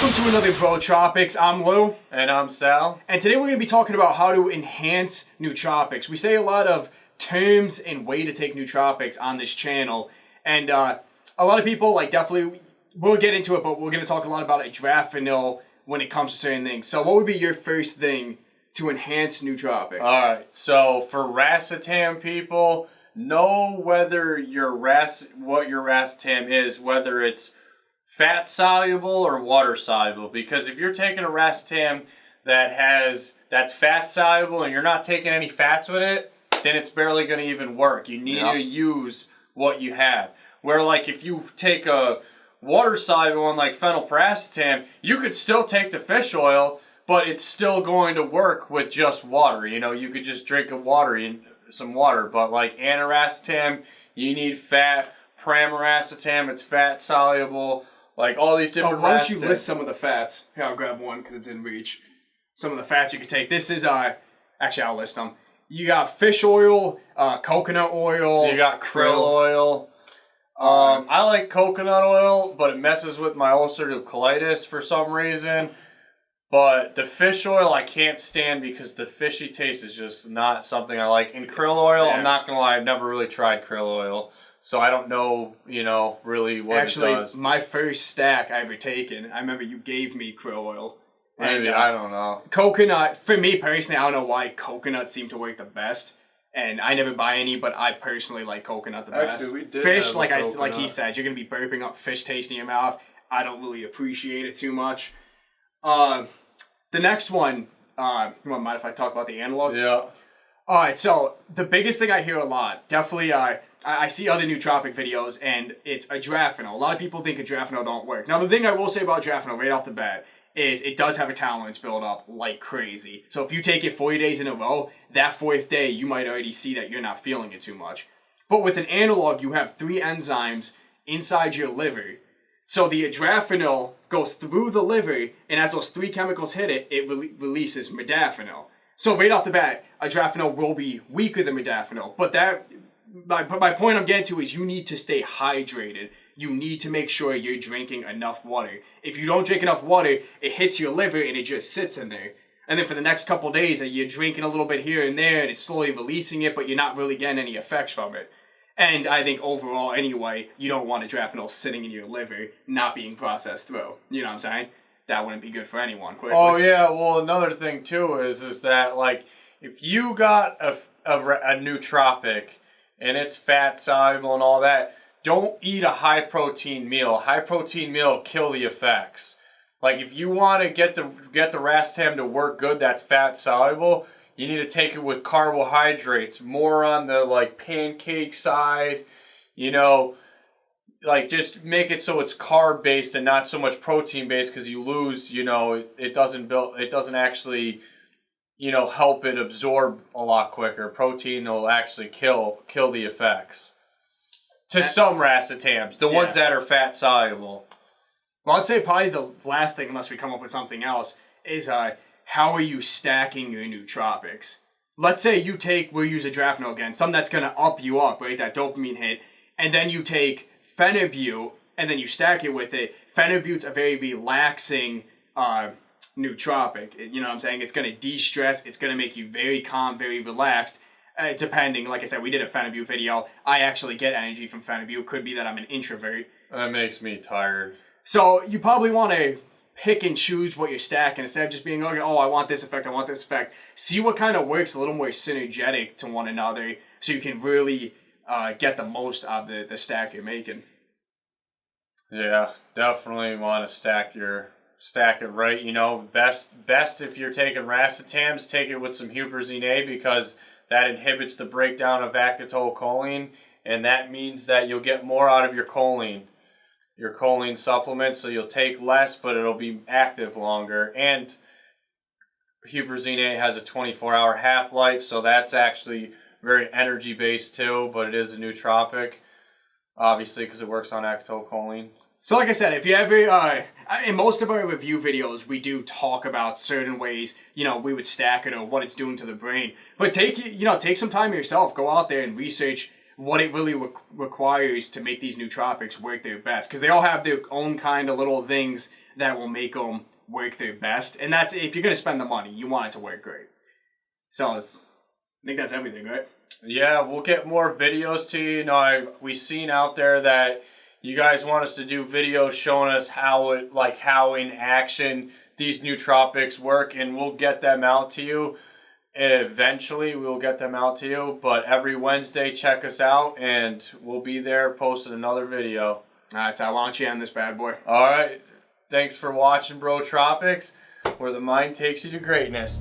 Welcome to another Brotropics. I'm Lou. And I'm Sal. And today we're going to be talking about how to enhance nootropics. We say a lot of terms and way to take nootropics on this channel. And a lot of people, definitely, we'll get into it, but we're going to talk a lot about adrafinil when it comes to certain things. So what would be your first thing to enhance nootropics? Alright, so for racetam people, know whether what your racetam is, whether it's fat soluble or water soluble. Because if you're taking a racetam that's fat soluble and you're not taking any fats with it, then it's barely going to even work. You need to use what you have. Where if you take a water soluble one like phenylparacetam, you could still take the fish oil, but it's still going to work with just water. You could just drink some water. But like aniracetam, you need fat. Pramiracetam, it's fat soluble. Like all these different why don't you list some of the fats? Here, I'll grab one because it's in reach. Some of the fats you could take. This is, actually I'll list them. You got fish oil, coconut oil. You got krill oil. I like coconut oil, but it messes with my ulcerative colitis for some reason. But the fish oil I can't stand because the fishy taste is just not something I like. And krill oil, I'm not going to lie, I've never really tried krill oil. So I don't know, really what it does. Actually, my first stack I ever taken, I remember you gave me krill oil. Maybe, I don't know. Coconut, for me personally, I don't know why coconut seemed to work the best. And I never buy any, but I personally like coconut the best. Actually, we did fish, like he said, you're going to be burping up fish taste in your mouth. I don't really appreciate it too much. The next one, you mind if I talk about the analogs? Yeah. Alright, so the biggest thing I hear a lot, definitely, I see other nootropic videos, and it's adrafinil. A lot of people think adrafinil don't work. Now, the thing I will say about adrafinil right off the bat is it does have a tolerance build up like crazy. So if you take it 40 days in a row, that fourth day, you might already see that you're not feeling it too much. But with an analog, you have 3 enzymes inside your liver. So the adrafinil goes through the liver, and as those 3 chemicals hit it, it releases modafinil. So right off the bat, adrafinil will be weaker than modafinil. But my point I'm getting to is you need to stay hydrated. You need to make sure you're drinking enough water. If you don't drink enough water, it hits your liver and it just sits in there. And then for the next couple of days, you're drinking a little bit here and there, and it's slowly releasing it, but you're not really getting any effects from it. And I think overall, anyway, you don't want adrafinil sitting in your liver, not being processed through. You know what I'm saying? That wouldn't be good for anyone. Oh, yeah. Well, another thing, too, is that, if you got a nootropic and it's fat soluble and all that, don't eat a high-protein meal. High-protein meal will kill the effects. If you want to get the racetam to work good that's fat soluble, you need to take it with carbohydrates, more on the pancake side, just make it so it's carb based and not so much protein based, because you lose, it doesn't actually, help it absorb a lot quicker. Protein will actually kill the effects. To some racetams, the ones that are fat soluble. Well, I'd say probably the last thing, unless we come up with something else, is how are you stacking your nootropics? Let's say we'll use adrafinil again, something that's going to up you up, right? That dopamine hit. And then you take phenibut, and then you stack it with it. Phenibut's a very relaxing nootropic. You know what I'm saying? It's going to de-stress. It's going to make you very calm, very relaxed. Depending, like I said, we did a phenibut video. I actually get energy from phenibut. Could be that I'm an introvert. That makes me tired. So you probably want to pick and choose what you're stacking instead of just being, okay, I want this effect, I want this effect. See what kind of works a little more synergetic to one another so you can really get the most out of the stack you're making. Yeah, definitely want to stack it right. Best if you're taking racetams, take it with some huperzine A, because that inhibits the breakdown of acetylcholine, and that means that you'll get more out of your choline supplement, so you'll take less, but it'll be active longer. And huperzine A has a 24-hour half-life, so that's actually very energy-based too, but it is a nootropic, obviously, because it works on acetylcholine. So like I said, if you ever, in most of our review videos, we do talk about certain ways, we would stack it or what it's doing to the brain. But take some time yourself, go out there and research what it really requires to make these nootropics work their best. Because they all have their own kind of little things that will make them work their best. And that's, if you're going to spend the money, you want it to work great. So I think that's everything, right? Yeah, we'll get more videos to you. You know, we've seen out there that you guys want us to do videos showing us how in action these nootropics work, and we'll get them out to you. Eventually, we'll get them out to you. But every Wednesday, check us out, and we'll be there posting another video. All right, so why don't you end this bad boy? All right. Thanks for watching Brotropics, where the mind takes you to greatness.